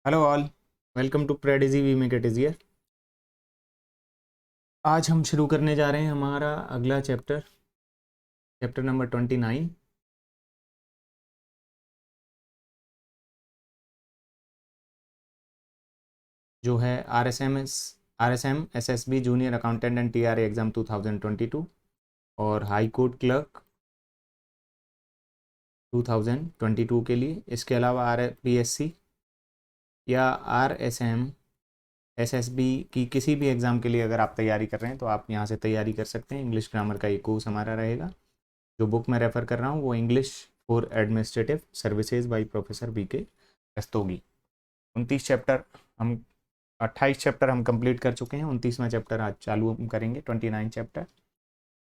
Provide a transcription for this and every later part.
Hello all, welcome to Pred Easy we make it easier. आज हम शुरू करने जा रहे हैं हमारा अगला चैप्टर, चैप्टर नंबर 29, जो है R S M S S B junior accountant and T R A exam 2022 और हाई कोर्ट क्लर्क 2022 के लिए। इसके अलावा आर पी एस सी या R S M S S B की किसी भी एग्ज़ाम के लिए अगर आप तैयारी कर रहे हैं तो आप यहाँ से तैयारी कर सकते हैं। इंग्लिश ग्रामर का ये कोर्स हमारा रहेगा। जो बुक मैं रेफ़र कर रहा हूँ वो English for administrative services by professor B K Rastogi. 29 chapter हम 28 चैप्टर हम कंप्लीट कर चुके हैं। 29वां चैप्टर आज चालू हम करेंगे, 29 चैप्टर।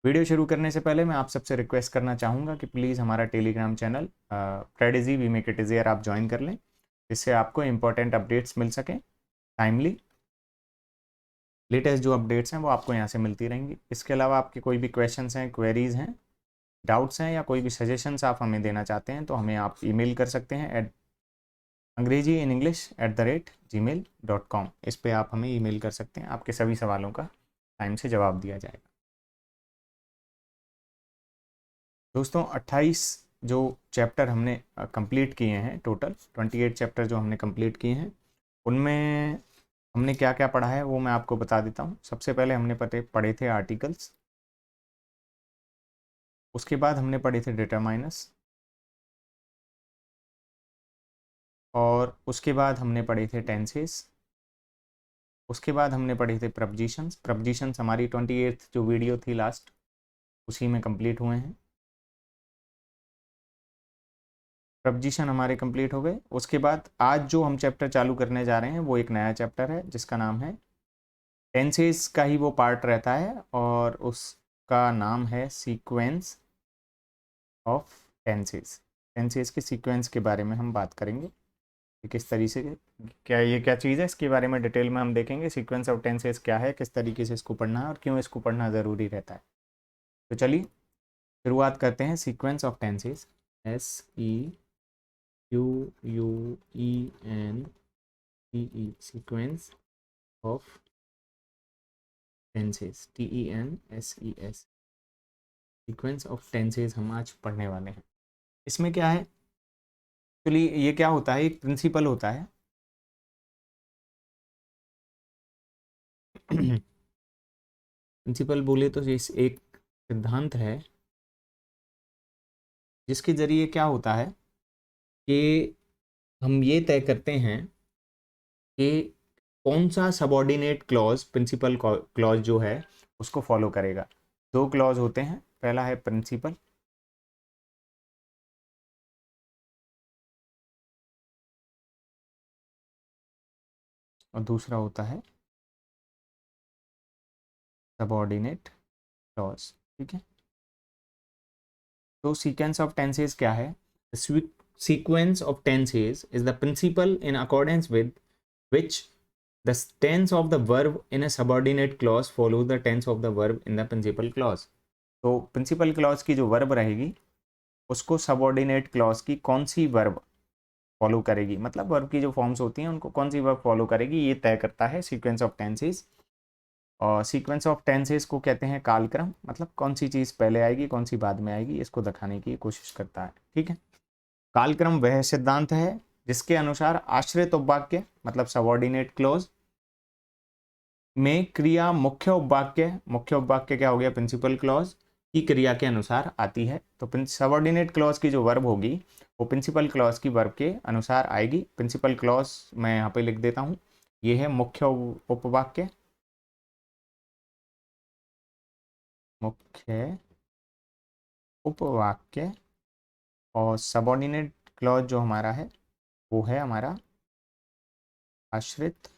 वीडियो शुरू करने से पहले मैं आप सबसे रिक्वेस्ट करना चाहूँगा कि प्लीज़ हमारा Telegram channel Pred Easy we make it easier आप ज्वाइन कर लें, जिससे आपको इंपॉर्टेंट अपडेट्स मिल सकें टाइमली। लेटेस्ट जो अपडेट्स हैं वो आपको यहाँ से मिलती रहेंगी। इसके अलावा आपके कोई भी क्वेश्चंस हैं, क्वेरीज़ हैं, डाउट्स हैं या कोई भी सजेशंस आप हमें देना चाहते हैं तो हमें आप ईमेल कर सकते हैं अंग्रेजी इन इंग्लिश @gmail.com। इस पे आप हमें ईमेल कर सकते हैं। आपके सभी सवालों का टाइम से जवाब दिया जाएगा। दोस्तों 28 जो चैप्टर हमने कंप्लीट किए हैं, टोटल 28 चैप्टर जो हमने कंप्लीट किए हैं, उनमें हमने क्या क्या पढ़ा है वो मैं आपको बता देता हूँ। सबसे पहले हमने पढ़े थे आर्टिकल्स, उसके बाद हमने पढ़े थे डिटरमाइनर्स, और उसके बाद हमने पढ़े थे टेंसेस। उसके बाद हमने पढ़े थे प्रपोजिशंस हमारी 28th जो वीडियो थी लास्ट, उसी में कंप्लीट हुए हैं। प्रपोजिशन हमारे कंप्लीट हो गए। उसके बाद आज जो हम चैप्टर चालू करने जा रहे हैं वो एक नया चैप्टर है जिसका नाम है टेंसेस का ही वो पार्ट रहता है, और उसका नाम है सीक्वेंस ऑफ टेंसेस। टेंसेस के सीक्वेंस के बारे में हम बात करेंगे कि किस तरीके से, क्या चीज़ है, इसके बारे में डिटेल में हम देखेंगे। सीक्वेंस ऑफ टेंसेस क्या है, किस तरीके से इसको पढ़ना है और क्यों इसको पढ़ना ज़रूरी रहता है। तो चलिए शुरुआत करते हैं। Sequence of tenses, SEQUENCE, sequence of tenses, TENSES, sequence of tenses हम आज पढ़ने वाले हैं। इसमें क्या है एक्चुअली, ये क्या होता है, एक प्रिंसिपल होता है प्रिंसिपल बोले तो इस एक सिद्धांत है जिसके ज़रिए क्या होता है कि हम ये तय करते हैं कि कौन सा सबॉर्डिनेट क्लॉज प्रिंसिपल क्लॉज जो है उसको फॉलो करेगा। दो क्लॉज होते हैं, पहला है प्रिंसिपल और दूसरा होता है सबॉर्डिनेट क्लॉज। ठीक है, तो सीक्वेंस ऑफ टेंसेस क्या है? Sequence of tenses is the principle in accordance with which the tense of the verb in a subordinate clause follows the tense of the verb in the principal clause। तो principal clause की जो verb रहेगी उसको subordinate clause की कौन सी verb follow करेगी, मतलब verb की जो फॉर्म्स होती हैं उनको कौन सी वर्ब फॉलो करेगी, ये तय करता है सीक्वेंस ऑफ टेंसेस। और सीक्वेंस ऑफ टेंसेस को कहते हैं कालक्रम, मतलब कौन सी चीज़ पहले आएगी कौन सी बाद में आएगी इसको दिखाने की कोशिश करता है। ठीक है, कालक्रम वह सिद्धांत है जिसके अनुसार आश्रित उपवाक्य मतलब सबॉर्डिनेट क्लॉज में क्रिया मुख्य उपवाक्य क्या हो गया, प्रिंसिपल क्लॉज की क्रिया के अनुसार आती है। तो सबॉर्डिनेट क्लॉज की जो वर्ब होगी वो प्रिंसिपल क्लॉज की वर्ब के अनुसार आएगी। प्रिंसिपल क्लॉज मैं यहाँ पे लिख देता हूँ, ये है मुख्य उपवाक्य, मुख्य उपवाक्य, और सबॉर्डिनेट क्लॉज जो हमारा है वो है हमारा आश्रित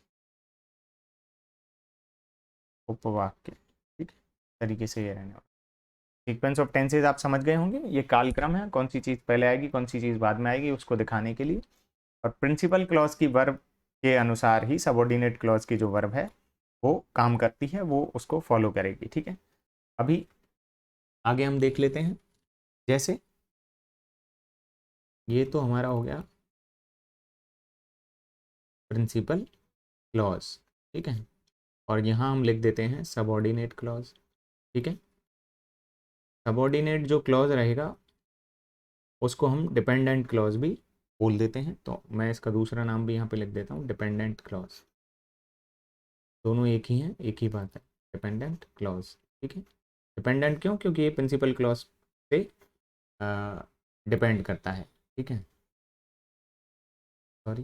उपवाक्य। ठीक है, तरीके से ये रहने वाला। सीक्वेंस ऑफ टेंसेज आप समझ गए होंगे, ये कालक्रम है, कौन सी चीज़ पहले आएगी कौन सी चीज़ बाद में आएगी उसको दिखाने के लिए। और प्रिंसिपल क्लॉज की वर्ब के अनुसार ही सबॉर्डिनेट क्लॉज की जो वर्ब है वो काम करती है, वो उसको फॉलो करेगी। ठीक है, अभी आगे हम देख लेते हैं। जैसे ये तो हमारा हो गया प्रिंसिपल क्लॉज, ठीक है। और यहाँ हम लिख देते हैं सबऑर्डिनेट क्लॉज, ठीक है। सबऑर्डिनेट जो क्लॉज रहेगा उसको हम डिपेंडेंट क्लॉज भी बोल देते हैं, तो मैं इसका दूसरा नाम भी यहाँ पे लिख देता हूँ, डिपेंडेंट क्लॉज। दोनों एक ही हैं, एक ही बात है, डिपेंडेंट क्लॉज, ठीक है। डिपेंडेंट क्यों? क्योंकि ये प्रिंसिपल क्लॉज पे डिपेंड करता है, ठीक है। सॉरी,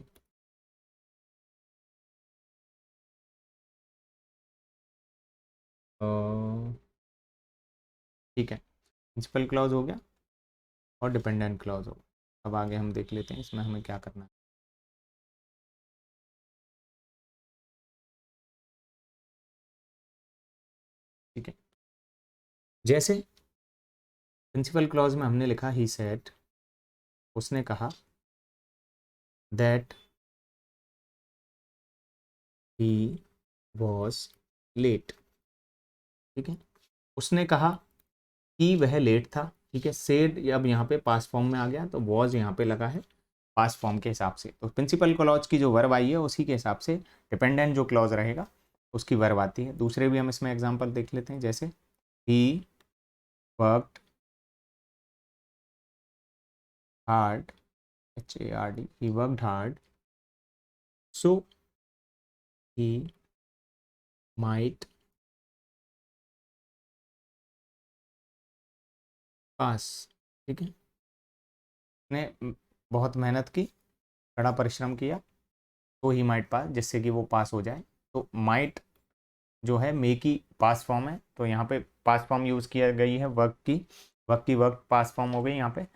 ठीक है, प्रिंसिपल क्लॉज हो गया और डिपेंडेंट क्लॉज हो गया। अब आगे हम देख लेते हैं इसमें हमें क्या करना है। ठीक है, जैसे प्रिंसिपल क्लॉज में हमने लिखा ही सेड, उसने कहा दैट ही वॉज लेट, ठीक है। उसने कहा कि वह लेट था, ठीक है। सेड अब यहाँ पे पास्ट फॉर्म में आ गया, तो वॉज यहाँ पे लगा है पास्ट फॉर्म के हिसाब से, तो प्रिंसिपल क्लॉज की जो वर्ब आई है उसी के हिसाब से डिपेंडेंट जो क्लॉज रहेगा उसकी वर्ब आती है। दूसरे भी हम इसमें एग्जांपल देख लेते हैं, जैसे ही worked hard, HARD, he worked hard so he might pass, ठीक है। उसने बहुत मेहनत की, कड़ा परिश्रम किया, तो ही माइट पास, जिससे कि वो पास हो जाए। तो माइट जो है मे की पास फॉर्म है, तो यहाँ पे पास फॉर्म यूज़ किया गई है वर्क पास फॉर्म हो गई यहाँ पे,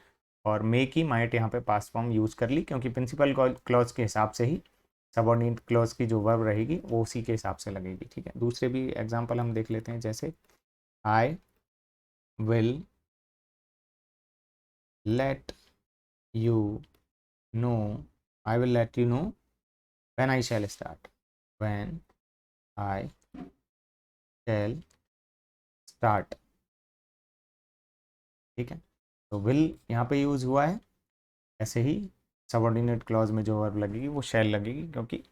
और मे की माइट यहाँ पे पास फॉर्म यूज़ कर ली, क्योंकि प्रिंसिपल क्लॉज के हिसाब से ही सबऑर्डिनेट क्लॉज की जो वर्ब रहेगी वो उसी के हिसाब से लगेगी, ठीक है। दूसरे भी एग्जाम्पल हम देख लेते हैं, जैसे I will let you know, I will let you know when I shell start, when I shell start, ठीक है। तो विल यहाँ पे यूज़ हुआ है, ऐसे ही सबऑर्डिनेट क्लॉज में जो वर्ब लगेगी वो शैल लगेगी, क्योंकि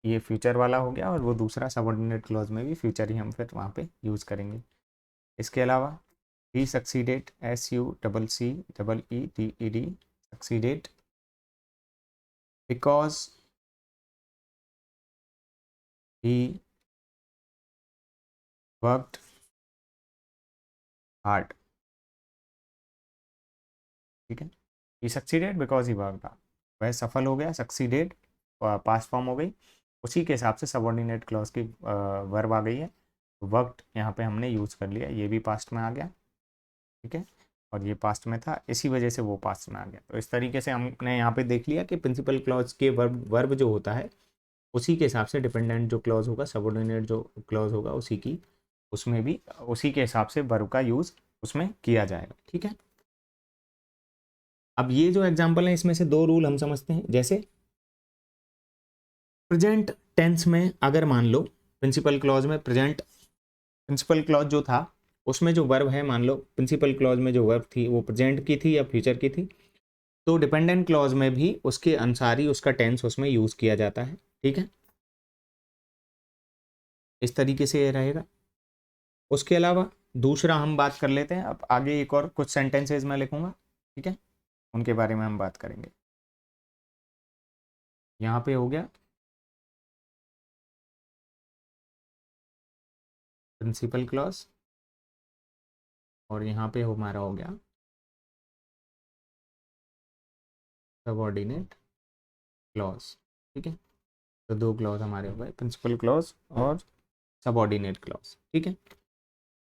ये फ्यूचर वाला हो गया, और वो दूसरा सबऑर्डिनेट क्लॉज में भी फ्यूचर ही हम फिर वहाँ पे यूज़ करेंगे। इसके अलावा he succeeded, SUCCEED, succeeded because he worked hard, ठीक है। He succeeded because he worked hard, वह सफल हो गया, सक्सीडेड पास्ट फॉर्म हो गई, उसी के हिसाब से सबऑर्डिनेट क्लॉज की वर्ब आ गई है। वर्कड यहाँ पे हमने यूज़ कर लिया, ये भी पास्ट में आ गया, ठीक है। और ये पास्ट में था, इसी वजह से वो पास्ट में आ गया। तो इस तरीके से हमने यहाँ पे देख लिया कि प्रिंसिपल क्लॉज के वर्ब जो होता है उसी के हिसाब से डिपेंडेंट जो क्लॉज होगा, सबऑर्डिनेट जो क्लॉज होगा उसी की, उसमें भी उसी के हिसाब से वर्ब का यूज़ उसमें किया जाएगा, ठीक है। अब ये जो एग्जाम्पल है इसमें से दो रूल हम समझते हैं, जैसे प्रेजेंट टेंस में अगर मान लो प्रिंसिपल क्लॉज में प्रिंसिपल क्लॉज जो था उसमें जो वर्ब है, मान लो प्रिंसिपल क्लॉज में जो वर्ब थी वो प्रेजेंट की थी या फ्यूचर की थी, तो डिपेंडेंट क्लॉज में भी उसके अनुसार ही उसका टेंस उसमें यूज़ किया जाता है, ठीक है। इस तरीके से ये रहेगा। उसके अलावा दूसरा हम बात कर लेते हैं, अब आगे एक और कुछ सेंटेंसेज मैं लिखूंगा, ठीक है, उनके बारे में हम बात करेंगे। यहाँ पे हो गया प्रिंसिपल क्लॉज, और यहाँ पे हमारा हो गया सबऑर्डिनेट क्लॉज, ठीक है। तो दो क्लॉज हमारे हो गए, प्रिंसिपल क्लॉज और सबऑर्डिनेट क्लॉज, ठीक है।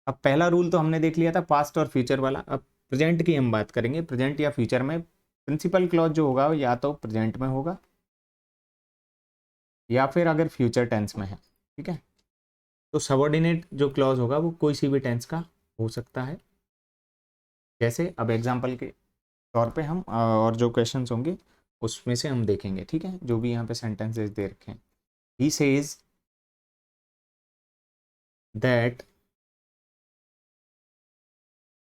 अब पहला रूल तो हमने देख लिया था पास्ट और फ्यूचर वाला, अब प्रेजेंट की हम बात करेंगे। प्रेजेंट या फ्यूचर में प्रिंसिपल क्लॉज जो होगा वो या तो प्रेजेंट में होगा या फिर अगर फ्यूचर टेंस में है, ठीक है। तो सबऑर्डिनेट जो क्लॉज होगा वो कोई सी भी टेंस का हो सकता है। जैसे अब एग्जांपल के तौर पे हम और जो क्वेश्चंस होंगे उसमें से हम देखेंगे, ठीक है, जो भी यहाँ पे सेंटेंसेस दे रखे हैं। He says that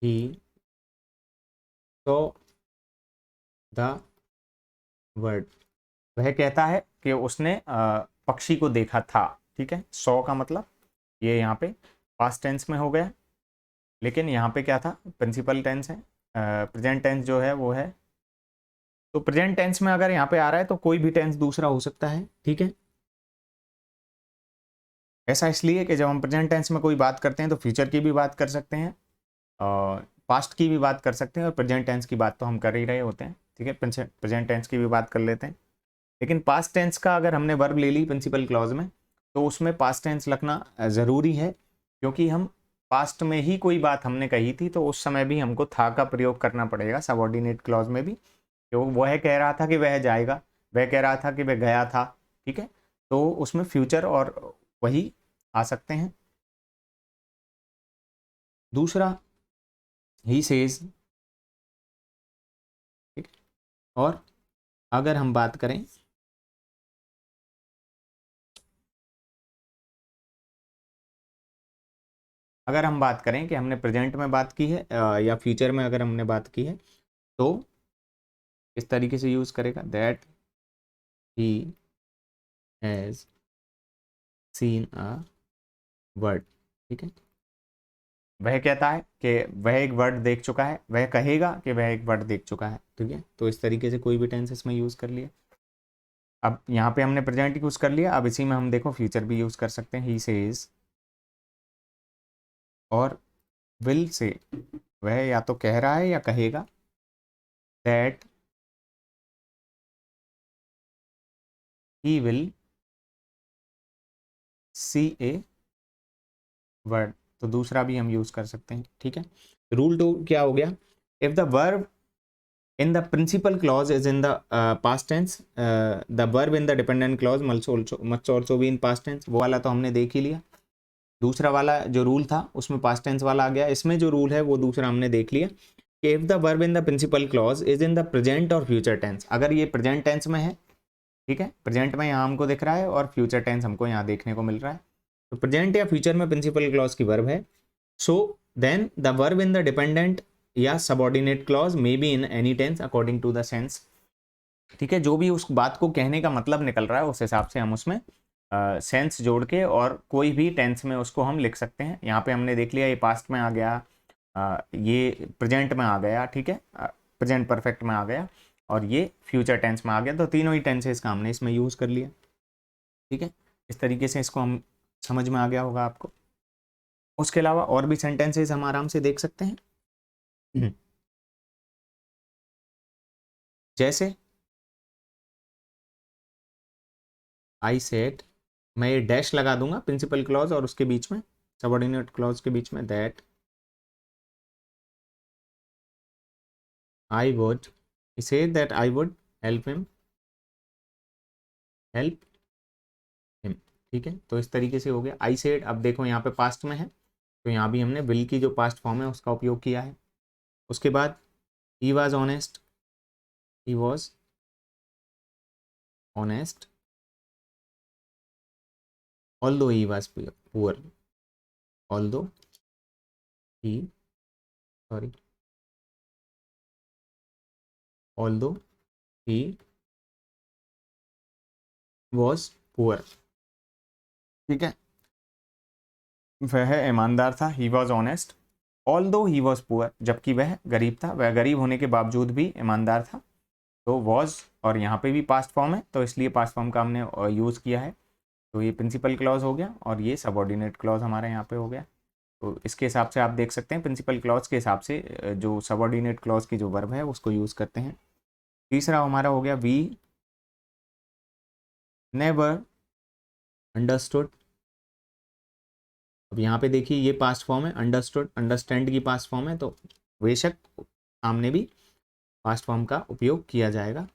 he saw the word, वह कहता है कि उसने पक्षी को देखा था। ठीक है, सॉ का मतलब ये यहाँ पे पास्ट टेंस में हो गया, लेकिन यहाँ पे क्या था, प्रिंसिपल टेंस है, प्रेजेंट टेंस जो है वो है। तो प्रेजेंट टेंस में अगर यहाँ पे आ रहा है तो कोई भी टेंस दूसरा हो सकता है। ठीक है, ऐसा इसलिए कि जब हम प्रेजेंट टेंस में कोई बात करते हैं तो फ्यूचर की भी बात कर सकते हैं और पास्ट की भी बात कर सकते हैं, और प्रेजेंट टेंस की बात तो हम कर ही रहे होते हैं। ठीक है, प्रेजेंट टेंस की भी बात कर लेते हैं। लेकिन पास्ट टेंस का अगर हमने वर्ब ले ली प्रिंसिपल क्लॉज में, तो उसमें पास्ट टेंस लिखना ज़रूरी है, क्योंकि हम पास्ट में ही कोई बात हमने कही थी तो उस समय भी हमको था का प्रयोग करना पड़ेगा सबऑर्डिनेट क्लॉज में भी। तो वह कह रहा था कि वह जाएगा, वह कह रहा था कि वह गया था। ठीक है, तो उसमें फ्यूचर और वही आ सकते हैं। दूसरा ही सेज। ठीक है, और अगर हम बात करें, अगर हम बात करें कि हमने प्रेजेंट में बात की है या फ्यूचर में अगर हमने बात की है, तो इस तरीके से यूज करेगा, that he has seen a word. ठीक है, वह कहता है कि वह एक वर्ड देख चुका है, वह कहेगा कि वह एक वर्ड देख चुका है। ठीक है, तो इस तरीके से कोई भी टेंस इसमें यूज कर लिया। अब यहाँ पे हमने प्रेजेंट यूज कर लिया, अब इसी में हम देखो फ्यूचर भी यूज कर सकते हैं, ही सेज और विल से। वह या तो कह रहा है या कहेगा, that he will see a word. तो दूसरा भी हम यूज कर सकते हैं। ठीक है, रूल टू क्या हो गया, if the verb in the principal clause is in the past tense, the verb in the dependent clause must also be in past tense। वो वाला तो हमने देख ही लिया। दूसरा वाला जो रूल था उसमें पास्ट टेंस वाला आ गया, इसमें जो रूल है वो दूसरा हमने देख लिया कि if the verb in the principal clause is in the present और फ्यूचर टेंस। अगर ये प्रेजेंट टेंस में है, ठीक है, प्रेजेंट में यहाँ हमको दिख रहा है और फ्यूचर टेंस हमको यहाँ देखने को मिल रहा है, तो प्रेजेंट या फ्यूचर में प्रिंसिपल क्लॉज की वर्ब है, so then the verb in the dependent या subordinate clause may be in any tense according to the sense. ठीक है, जो भी उस बात को कहने का मतलब निकल रहा है उस हिसाब से हम उसमें सेंस जोड़ के और कोई भी टेंस में उसको हम लिख सकते हैं। यहाँ पे हमने देख लिया, ये पास्ट में आ गया, ये प्रेजेंट में आ गया, ठीक है, प्रेजेंट परफेक्ट में आ गया, और ये फ्यूचर टेंस में आ गया। तो तीनों ही टेंसेस का हमने इसमें यूज़ कर लिया। ठीक है, इस तरीके से इसको हम समझ में आ गया होगा आपको। उसके अलावा और भी सेंटेंसेस हम आराम से देख सकते हैं। जैसे आई सेड, मैं ये डैश लगा दूंगा प्रिंसिपल क्लॉज और उसके बीच में सबऑर्डिनेट क्लॉज के बीच में, that I would, say that I would help him, help him. ठीक है, तो इस तरीके से हो गया आई सेड। अब देखो यहाँ पे पास्ट में है, तो यहाँ भी हमने विल की जो पास्ट फॉर्म है उसका उपयोग किया है। उसके बाद he was honest, he was honest although he was poor, although he, sorry, although he was poor. ठीक है, वह ईमानदार था, he was honest although he was poor, जबकि वह गरीब था, वह गरीब होने के बावजूद भी ईमानदार था। तो वॉज और यहाँ पे भी पास्ट फॉर्म है, तो इसलिए पास्ट फॉर्म का हमने यूज़ किया है। तो ये प्रिंसिपल क्लॉज हो गया और ये सबऑर्डिनेट क्लॉज हमारे यहाँ पे हो गया। तो इसके हिसाब से आप देख सकते हैं प्रिंसिपल क्लॉज के हिसाब से जो सबऑर्डिनेट क्लॉज की जो वर्ब है उसको यूज़ करते हैं। तीसरा हमारा हो गया, वी नेवर अंडरस्टूड। अब यहाँ पे देखिए ये पास्ट फॉर्म है, अंडरस्टूड अंडरस्टैंड की पास्ट फॉर्म है, तो बेशक सामने भी पास्ट फॉर्म का उपयोग किया जाएगा।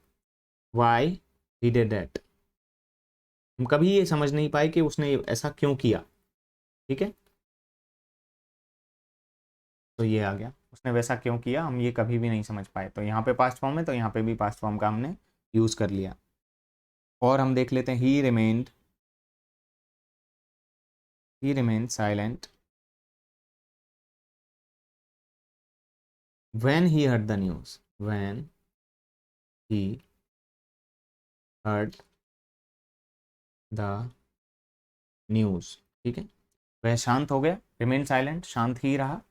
वाई ही डिड दैट, हम कभी ये समझ नहीं पाए कि उसने ऐसा क्यों किया। ठीक है, तो ये आ गया, उसने वैसा क्यों किया, हम ये कभी भी नहीं समझ पाए। तो यहाँ पे पास्ट फॉर्म है, तो यहाँ पे भी पास्ट फॉर्म का हमने यूज़ कर लिया। और हम देख लेते हैं, ही remained silent when he heard the news, when he heard the news, ठीक है। वह शांत हो गया, रिमेन साइलेंट, शांत ही रहा।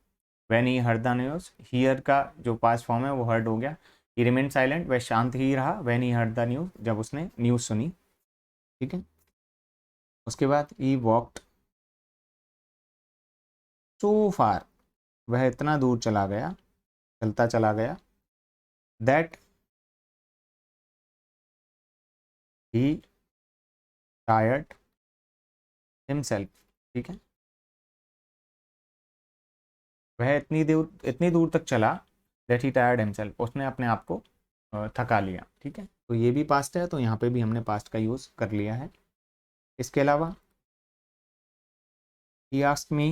When he heard the news, here का जो पास्ट फॉर्म है वो हर्ड हो गया। ही रिमेन साइलेंट, वह शांत ही रहा। When he heard the news, जब उसने न्यूज़ सुनी, ठीक है। उसके बाद ही वॉकड सो फार, वह इतना दूर चला गया, चलता चला गया। दैट ही टायर्ड हिमसेल्फ, ठीक है। वह इतनी दूर तक चला, दैट ही टायर्ड हिमसेल्फ, उसने अपने आप को थका लिया, ठीक है। तो ये भी पास्ट है, तो यहाँ पे भी हमने पास्ट का यूज़ कर लिया है। इसके अलावा he asked me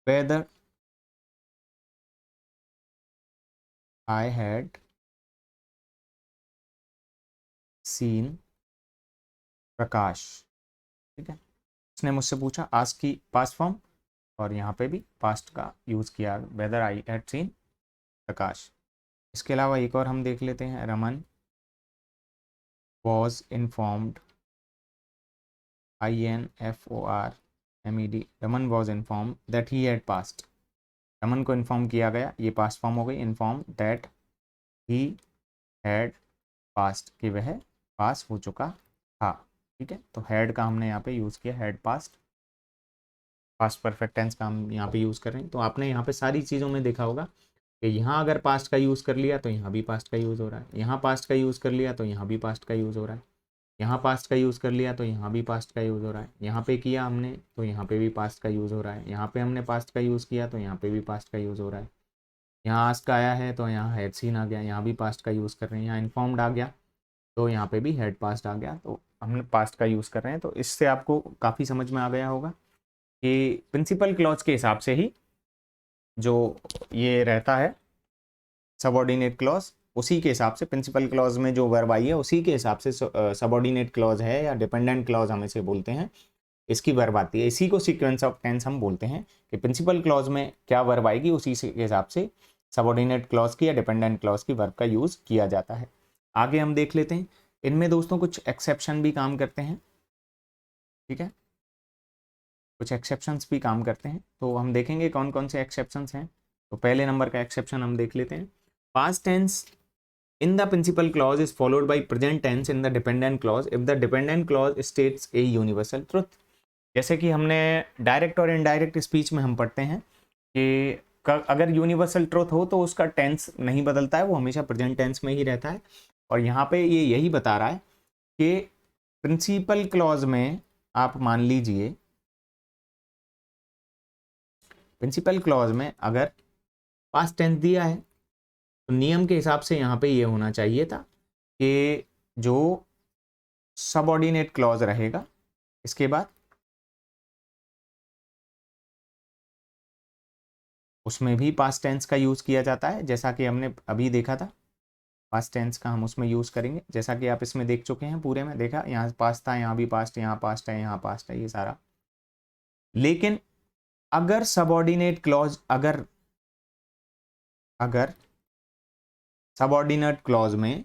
whether I had seen Prakash, ठीक है। उसने मुझसे पूछा, आस्क की पास्ट फॉर्म, और यहाँ पे भी पास्ट का यूज़ किया, वेदर आई हैड सीन प्रकाश। इसके अलावा एक और हम देख लेते हैं, Raman was informed, INFORMED, Raman was inform that he had passed, Raman को इन्फॉर्म किया गया, ये पास्ट फॉर्म हो गई, inform that he had passed, कि वह पास हो चुका था, ठीक है। तो हैड का हमने यहाँ पे यूज़ किया, had past, past perfect tense का हम यहाँ पे यूज़ कर रहे हैं। तो आपने यहाँ पे सारी चीज़ों में देखा होगा कि यहाँ अगर पास्ट का यूज़ कर लिया तो यहाँ भी पास्ट का यूज़ हो रहा है, यहाँ पास्ट का यूज़ कर लिया तो यहाँ भी पास्ट का यूज़ हो रहा है, यहाँ पास्ट का यूज़ कर लिया तो यहाँ भी पास्ट का यूज़ हो रहा है, यहाँ पे किया हमने तो यहाँ पे भी पास्ट का यूज़ हो रहा है, यहाँ पे हमने पास्ट का यूज़ किया तो यहाँ पे भी पास्ट का यूज़ हो रहा है, यहाँ आस्क आया है तो यहाँ हैड सीन आ गया, यहाँ भी पास्ट का यूज़ कर रहे हैं, यहाँ इन्फॉर्म्ड आ गया तो यहाँ पे भी हेड पास्ट आ गया, तो हमने पास्ट का यूज़ कर रहे हैं। तो इससे आपको काफ़ी समझ में आ गया होगा कि प्रिंसिपल क्लॉज के हिसाब से ही जो ये रहता है सबऑर्डिनेट क्लॉज, उसी के हिसाब से प्रिंसिपल क्लॉज में जो वर्ब आई है उसी के हिसाब से सबऑर्डिनेट क्लॉज है या डिपेंडेंट क्लॉज हम इसे बोलते हैं, इसकी वर्ब आती है। इसी को सीक्वेंस ऑफ टेंस हम बोलते हैं कि प्रिंसिपल क्लॉज में क्या वर्ब आएगी उसी के हिसाब से सबऑर्डिनेट क्लॉज की या डिपेंडेंट क्लॉज की वर्ब का यूज़ किया जाता है। आगे हम देख लेते हैं, इनमें दोस्तों कुछ एक्सेप्शन भी काम करते हैं, ठीक है, कुछ एक्सेप्शंस भी काम करते हैं। तो हम देखेंगे कौन कौन से एक्सेप्शंस हैं। तो पहले नंबर का एक्सेप्शन हम देख लेते हैं, past tense in the principal clause is followed by present tense in the dependent clause if the dependent clause states a universal truth. जैसे कि हमने डायरेक्ट और इनडायरेक्ट स्पीच में हम पढ़ते हैं कि अगर यूनिवर्सल ट्रुथ हो तो उसका टेंस नहीं बदलता है, वो हमेशा प्रेजेंट टेंस में ही रहता है। और यहाँ पे ये यही बता रहा है कि प्रिंसिपल क्लॉज में आप मान लीजिए, प्रिंसिपल क्लॉज में अगर पास्ट टेंस दिया है तो नियम के हिसाब से यहाँ पे ये होना चाहिए था कि जो सबऑर्डिनेट क्लॉज रहेगा इसके बाद उसमें भी पास्ट टेंस का यूज़ किया जाता है, जैसा कि हमने अभी देखा था। पास्ट टेंस का हम उसमें यूज़ करेंगे, जैसा कि आप इसमें देख चुके हैं, पूरे में देखा, यहाँ पास्ट था, यहाँ भी पास्ट, यहाँ पास्ट है, यहाँ पास्ट है, ये सारा। लेकिन अगर सबऑर्डिनेट क्लॉज अगर अगर सबऑर्डिनेट क्लॉज में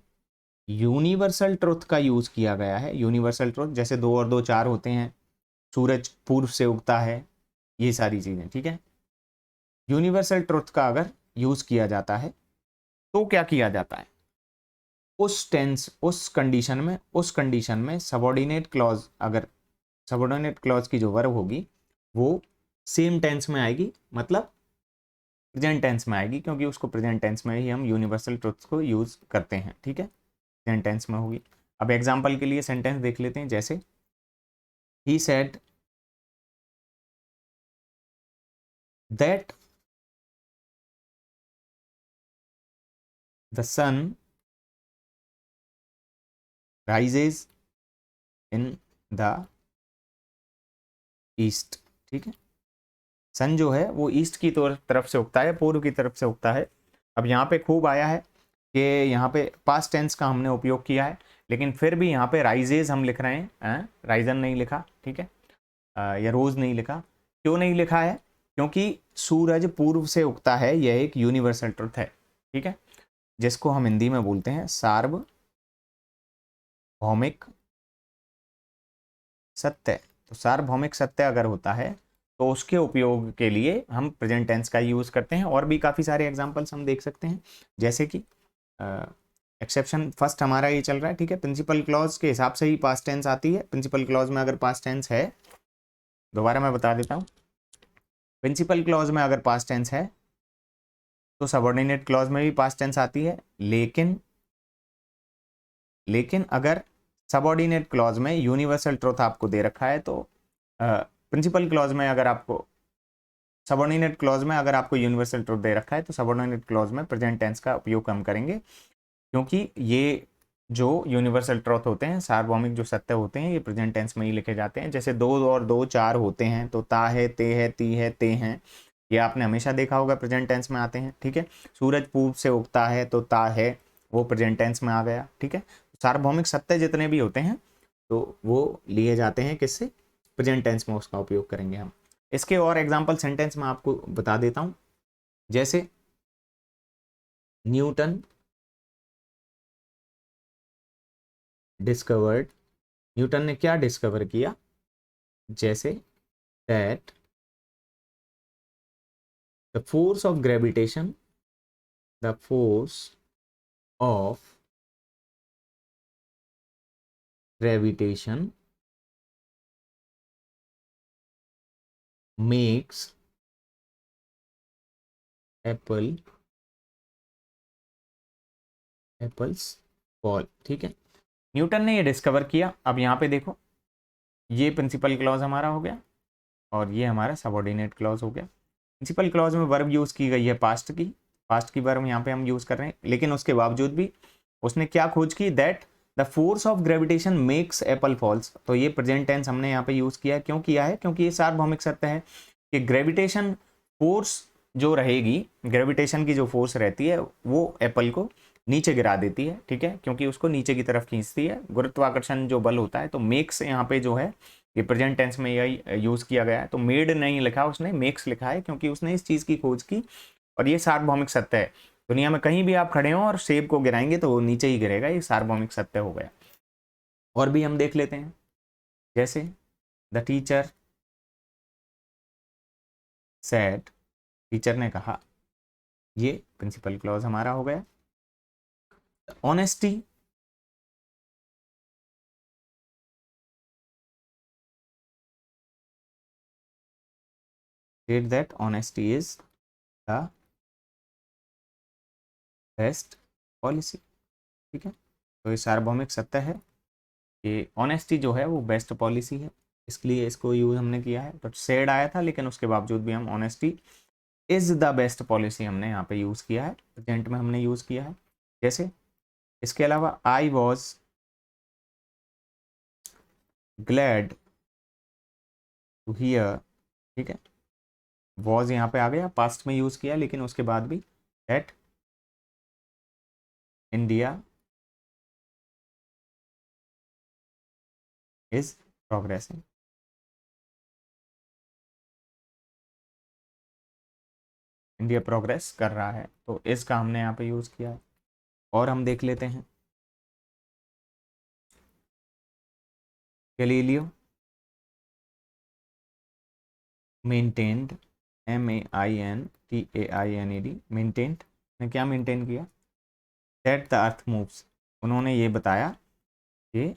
यूनिवर्सल ट्रुथ का यूज़ किया गया है, यूनिवर्सल ट्रुथ जैसे 2 और 2 4 होते हैं, सूरज पूर्व से उगता है, ये सारी चीज़ें, ठीक है। यूनिवर्सल ट्रुथ का अगर यूज़ किया जाता है तो क्या किया जाता है, उस कंडीशन में सबऑर्डिनेट क्लॉज, अगर सबऑर्डिनेट क्लॉज की जो वर्ब होगी वो सेम टेंस में आएगी, मतलब प्रेजेंट टेंस में आएगी, क्योंकि उसको प्रेजेंट टेंस में ही हम यूनिवर्सल ट्रुथ को यूज़ करते हैं, ठीक है, प्रेजेंट टेंस में होगी। अब एग्जांपल के लिए सेंटेंस देख लेते हैं, जैसे he said that the sun rises in the east, ठीक है। सन जो है वो ईस्ट की तरफ से उगता है, पूर्व की तरफ से उगता है। अब यहाँ पे खूब आया है कि यहाँ पे पास्ट टेंस का हमने उपयोग किया है, लेकिन फिर भी यहाँ पे राइजेज हम लिख रहे हैं, राइजन नहीं लिखा, ठीक है, या रोज नहीं लिखा। क्यों नहीं लिखा है, क्योंकि सूरज पूर्व से उगता है, यह एक यूनिवर्सल ट्रुथ है, ठीक है। जिसको हम हिंदी में बोलते हैं सार्वभौमिक सत्य। तो सार्वभौमिक सत्य अगर होता है तो उसके उपयोग के लिए हम प्रेजेंट टेंस का यूज करते हैं। और भी काफी सारे एग्जांपल्स हम देख सकते हैं, जैसे कि एक्सेप्शन फर्स्ट हमारा ये चल रहा है, ठीक है। प्रिंसिपल क्लॉज के हिसाब से ही पास्ट टेंस आती है। प्रिंसिपल क्लॉज में अगर पास्ट टेंस है, दोबारा मैं बता देता हूँ, प्रिंसिपल क्लॉज में अगर पास्ट टेंस है तो सबऑर्डिनेट क्लॉज में भी पास्ट टेंस आती है। लेकिन अगर सबऑर्डिनेट क्लॉज में यूनिवर्सल ट्रुथ आपको दे रखा है तो प्रिंसिपल क्लॉज में अगर आपको सबऑर्डिनेट क्लॉज में अगर आपको यूनिवर्सल ट्रुथ दे रखा है तो सबऑर्डिनेट क्लॉज में प्रेजेंट टेंस का उपयोग हम करेंगे, क्योंकि ये जो यूनिवर्सल ट्रुथ होते हैं, सार्वभौमिक जो सत्य होते हैं, ये प्रेजेंट टेंस में ही लिखे जाते हैं। जैसे 2 और 2 4 होते हैं, तो ता है, ते है, ती है, ते हैं, ये आपने हमेशा देखा होगा प्रेजेंट टेंस में आते हैं, ठीक है। सूरज पूर्व से उगता है, तो ता है वो प्रेजेंट टेंस में आ गया, ठीक है। सार्वभौमिक सत्य जितने भी होते हैं तो वो लिए जाते हैं किससे, प्रेजेंट टेंस में उसका उपयोग करेंगे हम। इसके और एग्जाम्पल सेंटेंस में आपको बता देता हूं, जैसे न्यूटन डिस्कवर्ड, न्यूटन ने क्या डिस्कवर किया, जैसे that the force of gravitation, the force of gravitation makes apples fall, ठीक है। न्यूटन ने ये डिस्कवर किया। अब यहाँ पे देखो, ये प्रिंसिपल क्लॉज हमारा हो गया और ये हमारा सबऑर्डिनेट क्लॉज हो गया। प्रिंसिपल क्लॉज में वर्ब यूज की गई है पास्ट की वर्ब यहाँ पे हम यूज कर रहे हैं, लेकिन उसके बावजूद भी उसने क्या खोज की, that the force of gravitation makes apple falls. तो ये प्रेजेंट टेंस हमने यहाँ पे यूज किया है। क्यों किया है, क्योंकि ये सार्वभौमिक सत्य है कि ग्रेविटेशन फोर्स जो रहेगी, ग्रेविटेशन की जो फोर्स रहती है वो एप्पल को नीचे गिरा देती है, ठीक है, क्योंकि उसको नीचे की तरफ खींचती है, गुरुत्वाकर्षण जो बल होता है। तो मेक्स यहाँ पे जो है ये प्रेजेंट टेंस में यही यूज किया गया है। तो मेड नहीं लिखा उसने, मेक्स लिखा है, क्योंकि उसने इस चीज की खोज की और ये सार्वभौमिक सत्य है। दुनिया में कहीं भी आप खड़े हो और सेब को गिराएंगे तो वो नीचे ही गिरेगा, ये सार्वभौमिक सत्य हो गया। और भी हम देख लेते हैं, जैसे द टीचर सेड, टीचर ने कहा, ये प्रिंसिपल क्लॉज हमारा हो गया। Honesty, said that honesty is the best policy, ठीक है। तो ये सार्वभौमिक सत्य है कि ऑनेस्टी जो है वो बेस्ट पॉलिसी है, इसलिए इसको यूज हमने किया है। तो सेड आया था, लेकिन उसके बावजूद भी हम honesty is the best policy हमने यहाँ पे यूज किया है, प्रेजेंट में हमने यूज किया है। जैसे इसके अलावा I was glad to hear, ठीक है। वॉज यहाँ पे आ गया, पास्ट में यूज किया, लेकिन उसके बाद भी that India is progressing, India progress कर रहा है, तो इसका हमने यहाँ पे यूज किया है। और हम देख लेते हैं गैलीलियो मेंटेन्ड, MEINTAINED, मेंटेन्ड ने क्या मेंटेन किया, दैट द अर्थ मूव्स, उन्होंने ये बताया कि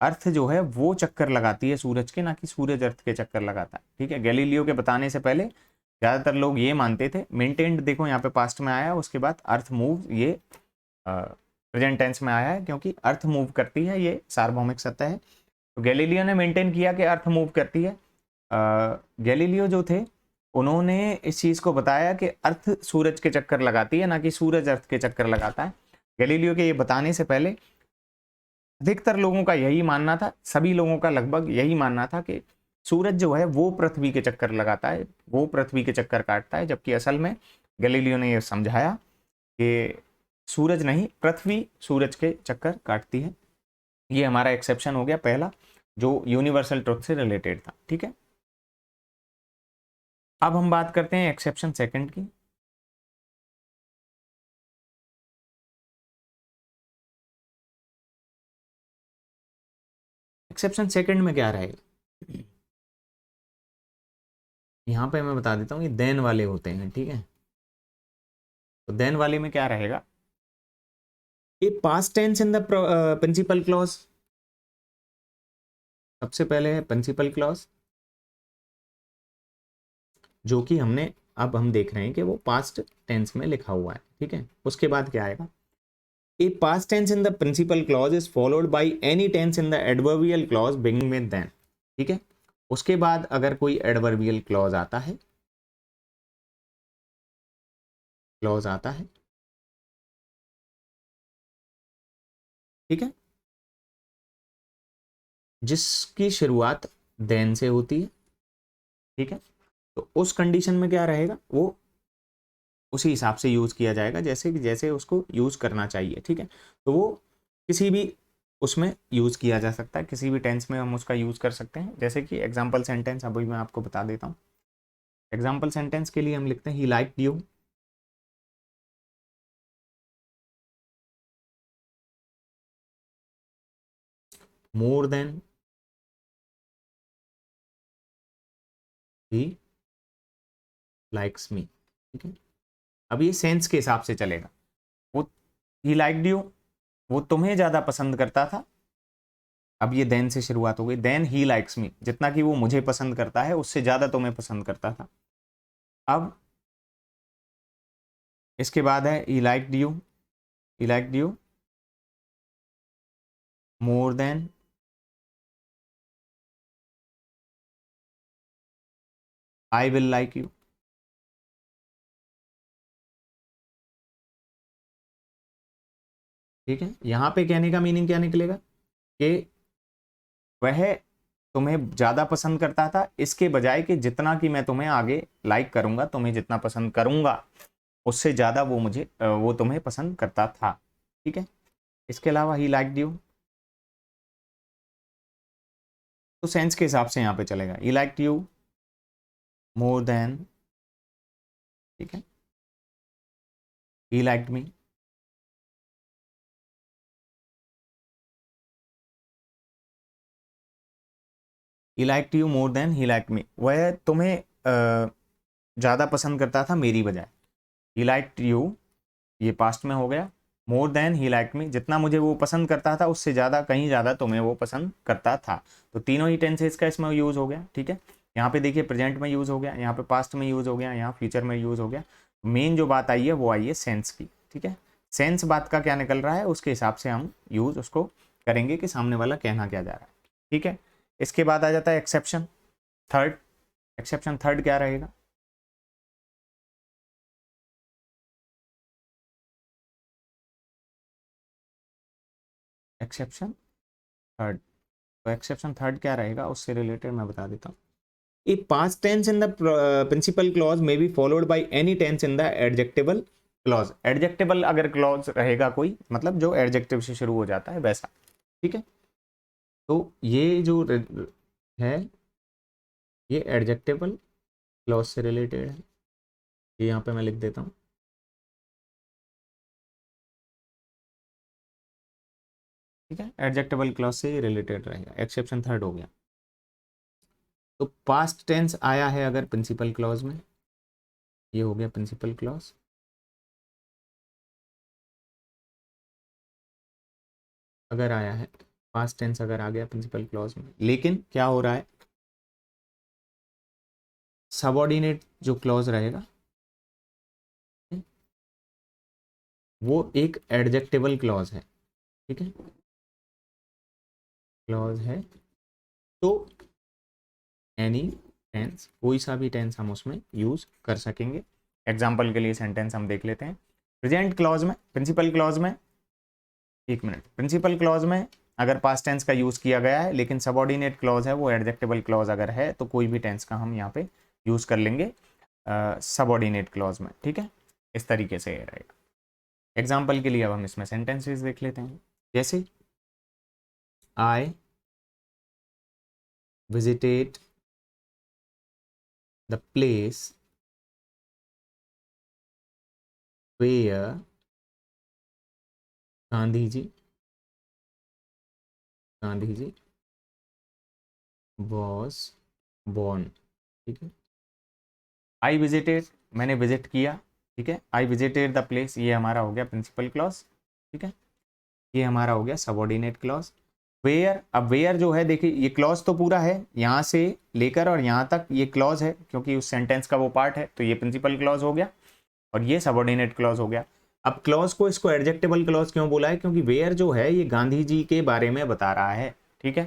अर्थ जो है वो चक्कर लगाती है सूरज के, ना कि सूरज अर्थ के चक्कर लगाता है, ठीक है। गैलीलियो के बताने से पहले ज़्यादातर लोग ये मानते थे। मेंटेन्ड देखो यहाँ पे पास्ट में आया, उसके बाद अर्थ मूव, ये प्रेजेंट टेंस में आया है, क्योंकि अर्थ मूव करती है, ये सार्वभौमिक सत्य है। तो गैलीलियो ने मेंटेन किया कि अर्थ मूव करती है। गैलीलियो जो थे उन्होंने इस चीज़ को बताया कि अर्थ सूरज के चक्कर लगाती है, ना कि सूरज अर्थ के चक्कर लगाता है। गैलीलियो के ये बताने से पहले अधिकतर लोगों का यही मानना था, सभी लोगों का लगभग यही मानना था कि सूरज जो है वो पृथ्वी के चक्कर लगाता है, वो पृथ्वी के चक्कर काटता है, जबकि असल में गैलीलियो ने यह समझाया कि सूरज नहीं, पृथ्वी सूरज के चक्कर काटती है। ये हमारा एक्सेप्शन हो गया पहला, जो यूनिवर्सल ट्रुथ से रिलेटेड था, ठीक है। अब हम बात करते हैं एक्सेप्शन सेकंड की। एक्सेप्शन सेकंड में क्या रहेगा, यहां पे मैं बता देता हूँ, ये देन वाले होते हैं, ठीक है। तो देन वाले में क्या रहेगा, ये past tense in the principal clause. सबसे पहले है प्रिंसिपल क्लॉज, जो कि हमने, अब हम देख रहे हैं कि वो पास्ट टेंस में लिखा हुआ है, ठीक है। उसके बाद क्या आएगा, a past tense in the principal clause is followed by any tense in the adverbial clause beginning with than, ठीक है। उसके बाद अगर कोई एडवर्बियल क्लॉज आता है, क्लॉज आता है, ठीक है, जिसकी शुरुआत देन से होती है, ठीक है, तो उस कंडीशन में क्या रहेगा, वो उसी हिसाब से यूज किया जाएगा जैसे कि जैसे उसको यूज करना चाहिए, ठीक है। तो वो किसी भी उसमें यूज किया जा सकता है, किसी भी टेंस में हम उसका यूज कर सकते हैं। जैसे कि एग्जाम्पल सेंटेंस अभी मैं आपको बता देता हूँ। एग्जाम्पल सेंटेंस के लिए हम लिखते हैं he liked you, more than he likes me, ठीक है। अब ये सेंस के हिसाब से चलेगा, वो ही लाइक्ड यू, वो तुम्हें ज्यादा पसंद करता था। अब ये देन से शुरुआत हो गई, देन ही लाइक्स मी, जितना कि वो मुझे पसंद करता है उससे ज्यादा तुम्हें पसंद करता था। अब इसके बाद है he liked you, he liked you more than I will like you, ठीक है। यहां पे कहने का मीनिंग क्या निकलेगा कि वह तुम्हें ज्यादा पसंद करता था, इसके बजाय कि जितना कि मैं तुम्हें आगे लाइक करूंगा, तुम्हें जितना पसंद करूंगा उससे ज्यादा वो मुझे वो तुम्हें पसंद करता था, ठीक है। इसके अलावा ही लाइक्ड यू, तो सेंस के हिसाब से यहाँ पे चलेगा, he liked you more than, ठीक है, he liked me, he liked you more than he liked me, वह तुम्हें ज्यादा पसंद करता था मेरी बजाय। ही लाइक्ड यू ये पास्ट में हो गया, मोर देन ही लाइक मी, जितना मुझे वो पसंद करता था उससे ज़्यादा, कहीं ज़्यादा तुम्हें वो पसंद करता था। तो तीनों ही टेंसेस का इसमें यूज़ हो गया, ठीक है। यहाँ पे देखिए प्रेजेंट में यूज़ हो गया, यहाँ पे पास्ट में यूज़ हो गया, यहाँ फ्यूचर में यूज़ हो गया। मेन जो बात आई है वो आई है सेंस की, ठीक है। सेंस बात का क्या निकल रहा है उसके हिसाब से हम यूज़ उसको करेंगे कि सामने वाला कहना क्या जा रहा है, ठीक है। इसके बाद आ जाता है एक्सेप्शन थर्ड। एक्सेप्शन थर्ड क्या रहेगा, एक्सेप्शन थर्ड। तो एक्सेप्शन थर्ड क्या रहेगा उससे रिलेटेड मैं बता देता हूँ। A past tense in the principal clause may be followed by any tense in the adjectival clause। adjectival अगर clause रहेगा कोई, मतलब जो adjective से शुरू हो जाता है वैसा, ठीक है। तो ये जो है ये adjectival clause से रिलेटेड है, ये यहाँ पे मैं लिख देता हूँ, ठीक है। adjectival clause से रिलेटेड रहेगा, एक्सेप्शन थर्ड हो गया। तो पास्ट टेंस आया है अगर प्रिंसिपल क्लॉज में, ये हो गया प्रिंसिपल क्लॉज। अगर आया है पास्ट टेंस, अगर आ गया प्रिंसिपल क्लॉज में, लेकिन क्या हो रहा है, सबऑर्डिनेट जो क्लॉज रहेगा वो एक एडजेक्टिवल क्लॉज है, ठीक है, क्लॉज है। तो एनी टेंस, कोई सा भी टेंस हम उसमें यूज कर सकेंगे। एग्जाम्पल के लिए सेंटेंस हम देख लेते हैं। प्रेजेंट क्लॉज में, प्रिंसिपल क्लॉज में, एक मिनट, प्रिंसिपल क्लॉज में अगर पास्ट टेंस का यूज किया गया है लेकिन सबऑर्डिनेट क्लॉज है वो एडजेक्टिवल क्लॉज अगर है तो कोई भी टेंस का हम यहाँ पे यूज कर लेंगे सबऑर्डिनेट क्लॉज में, ठीक है। इस तरीके से ये रहेगा। एग्जाम्पल के लिए अब हम इसमें सेंटेंसेस देख लेते हैं। जैसे I visited the place where Gandhi ji, Gandhi ji was born. ठीक है, आई विजिटेड, मैंने विजिट किया। ठीक है, आई विजिटेड द प्लेस, ये हमारा हो गया प्रिंसिपल क्लॉज। ठीक है, ये हमारा हो गया सबऑर्डिनेट क्लॉज। वेयर, अब वेयर जो है देखिए ये क्लॉज तो पूरा है, यहाँ से लेकर और यहाँ तक ये क्लॉज है क्योंकि उस सेंटेंस का वो पार्ट है, तो ये प्रिंसिपल क्लॉज हो गया और ये सबऑर्डिनेट क्लॉज हो गया। अब क्लॉज को इसको एडजेक्टेबल क्लॉज क्यों बोला है, क्योंकि वेयर जो है ये गांधी जी के बारे में बता रहा है। ठीक है,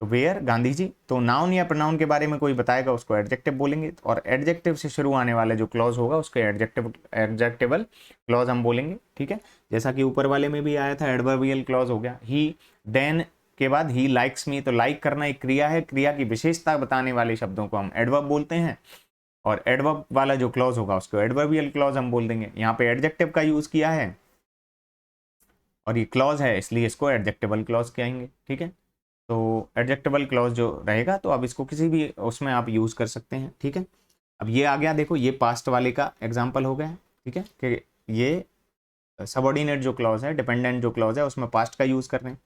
तो वेयर गांधी जी, तो नाउन या प्रोनाउन के बारे में कोई बताएगा उसको एडजेक्टिव बोलेंगे, और एडजेक्टिव से शुरू आने वाले जो क्लॉज होगा उसको एडजेक्टेबल क्लॉज हम बोलेंगे। ठीक है, जैसा कि ऊपर वाले में भी आया था, एडवर्बियल क्लॉज हो गया। ही देन के बाद ही लाइक्स मी, तो लाइक करना एक क्रिया है, क्रिया की विशेषता बताने वाले शब्दों को हम एडवर्ब बोलते हैं, और एडवर्ब वाला जो क्लॉज होगा उसको एडवर्बियल क्लॉज हम बोल देंगे। यहाँ पे एडजेक्टिव का यूज किया है और ये क्लॉज है इसलिए इसको एडजेक्टेबल क्लॉज कहेंगे। ठीक है, तो एडजेक्टेबल क्लॉज जो रहेगा तो अब इसको किसी भी उसमें आप यूज कर सकते हैं। ठीक है, अब ये आ गया, देखो ये पास्ट वाले का एग्जाम्पल हो गया। ठीक है, कि ये सबऑर्डिनेट जो क्लॉज है, डिपेंडेंट जो क्लॉज है उसमें पास्ट का यूज कर रहे हैं।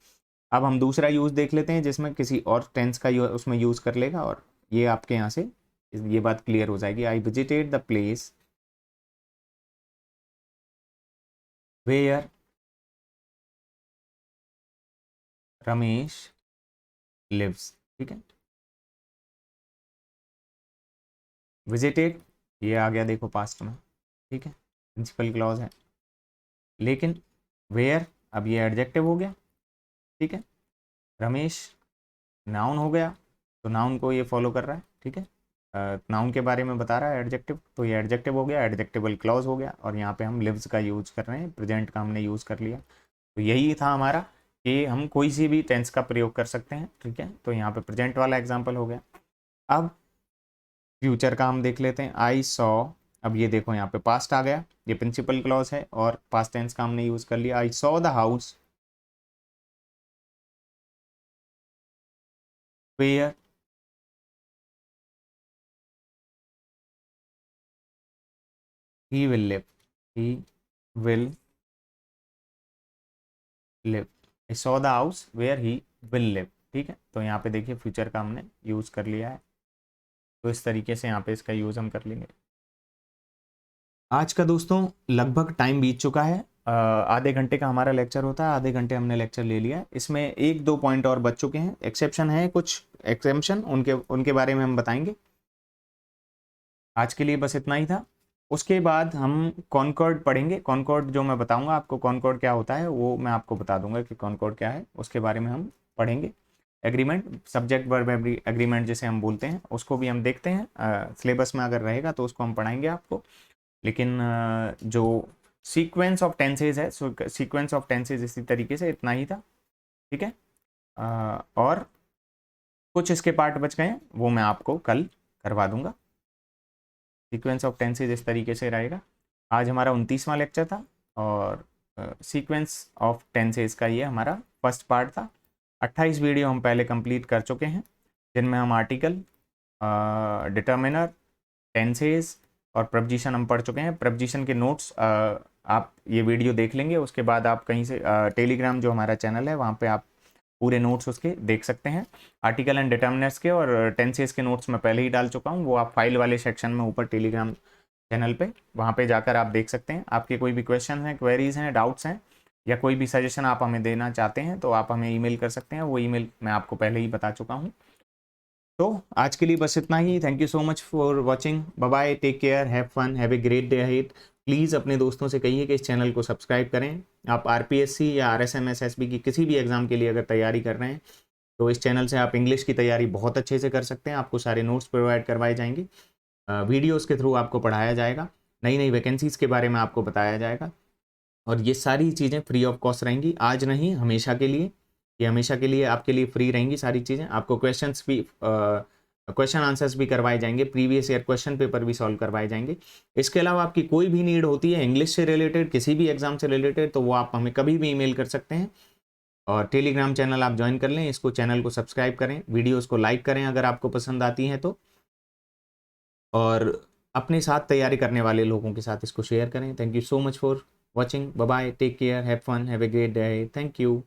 अब हम दूसरा यूज देख लेते हैं जिसमें किसी और टेंस का उसमें यूज कर लेगा, और ये आपके यहाँ से ये बात क्लियर हो जाएगी। I visited the place where Ramesh lives. ठीक है, विजिटेड ये आ गया देखो पास्ट में। ठीक है, प्रिंसिपल क्लॉज है, लेकिन वेयर अब ये एडजेक्टिव हो गया। ठीक है, रमेश नाउन हो गया, तो नाउन को ये फॉलो कर रहा है। ठीक है, नाउन के बारे में बता रहा है एडजेक्टिव, तो ये एडजेक्टिव हो गया, एडजेक्टिवल क्लॉज हो गया, और यहाँ पे हम लिव्स का यूज कर रहे हैं, प्रेजेंट का हमने यूज कर लिया। तो यही था हमारा कि हम कोई सी भी टेंस का प्रयोग कर सकते हैं। ठीक है, तो यहाँ पे प्रेजेंट वाला एग्जाम्पल हो गया। अब फ्यूचर का हम देख लेते हैं, आई सॉ, अब ये देखो यहाँ पे पास्ट आ गया, ये प्रिंसिपल क्लॉज है और पास्ट टेंस का हमने यूज कर लिया। I saw the house where he will live, he will live, I saw the house where he will live. ठीक है, तो यहाँ पे देखिए फ्यूचर का हमने यूज कर लिया है, तो इस तरीके से यहाँ पे इसका यूज हम कर लेंगे। आज का दोस्तों लगभग टाइम बीत चुका है, आधे घंटे का हमारा लेक्चर होता है, आधे घंटे हमने लेक्चर ले लिया है। इसमें एक दो पॉइंट और बच चुके हैं, एक्सेप्शन है कुछ एक्सेप्शन, उनके उनके बारे में हम बताएंगे। आज के लिए बस इतना ही था। उसके बाद हम कॉनकॉर्ड पढ़ेंगे। कॉनकॉर्ड जो मैं बताऊंगा आपको कॉनकॉर्ड क्या होता है वो मैं आपको बता दूंगा कि कॉनकॉर्ड क्या है, उसके बारे में हम पढ़ेंगे। एग्रीमेंट, सब्जेक्ट वर्ब एग्रीमेंट जिसे हम बोलते हैं, उसको भी हम देखते हैं, सिलेबस में अगर रहेगा तो उसको हम पढ़ाएंगे आपको। लेकिन जो सीक्वेंस ऑफ टेंसेज है, सीक्वेंस ऑफ टेंसेज इसी तरीके से इतना ही था। ठीक है, और कुछ इसके पार्ट बच गए हैं वो मैं आपको कल करवा दूंगा। सीक्वेंस ऑफ टेंसेज इस तरीके से रहेगा। आज हमारा 29वां लेक्चर था और सीक्वेंस ऑफ टेंसेज का ये हमारा फर्स्ट पार्ट था। 28 वीडियो हम पहले कंप्लीट कर चुके हैं जिनमें हम आर्टिकल, डिटर्मिनर, टेंसेज और प्रपोजिशन हम पढ़ चुके हैं। प्रपोजिशन के नोट्स आप ये वीडियो देख लेंगे, उसके बाद आप कहीं से टेलीग्राम जो हमारा चैनल है वहाँ पे आप पूरे नोट्स उसके देख सकते हैं। आर्टिकल एंड डिटर्मिनर्स के और टेंसेस के नोट्स मैं पहले ही डाल चुका हूँ, वो आप फाइल वाले सेक्शन में ऊपर टेलीग्राम चैनल पे वहाँ पे जाकर आप देख सकते हैं। आपके कोई भी क्वेश्चन हैं, क्वेरीज हैं, डाउट्स हैं या कोई भी सजेशन आप हमें देना चाहते हैं तो आप हमें ईमेल कर सकते हैं, वो ईमेल मैं आपको पहले ही बता चुका हूँ। तो आज के लिए बस इतना ही। Thank you so much for watching, bye bye, take care, have fun, have a great day ahead. Please अपने दोस्तों से कहिए कि इस चैनल को सब्सक्राइब करें। आप आरपीएससी या आरएसएम एसएसबी की किसी भी एग्जाम के लिए अगर तैयारी कर रहे हैं तो इस चैनल से आप इंग्लिश की तैयारी बहुत अच्छे से कर सकते हैं। आपको सारे नोट्स प्रोवाइड करवाए जाएंगे, वीडियोज़ के थ्रू आपको पढ़ाया जाएगा, नई नई वैकेंसीज़ के बारे में आपको बताया जाएगा, और ये सारी चीज़ें फ्री ऑफ कॉस्ट रहेंगी, आज नहीं हमेशा के लिए। ये हमेशा के लिए आपके लिए फ्री रहेंगी सारी चीज़ें। आपको क्वेश्चंस भी, क्वेश्चन आंसर्स भी करवाए जाएंगे, प्रीवियस ईयर क्वेश्चन पेपर भी सॉल्व करवाए जाएंगे। इसके अलावा आपकी कोई भी नीड होती है इंग्लिश से रिलेटेड, किसी भी एग्जाम से रिलेटेड, तो वो आप हमें कभी भी ईमेल कर सकते हैं। और टेलीग्राम चैनल आप ज्वाइन कर लें, इसको चैनल को सब्सक्राइब करें, वीडियोज़ को लाइक करें अगर आपको पसंद आती हैं तो, और अपने साथ तैयारी करने वाले लोगों के साथ इसको शेयर करें। Thank you so much for watching, bye bye, take care, have fun, have a great day, thank you.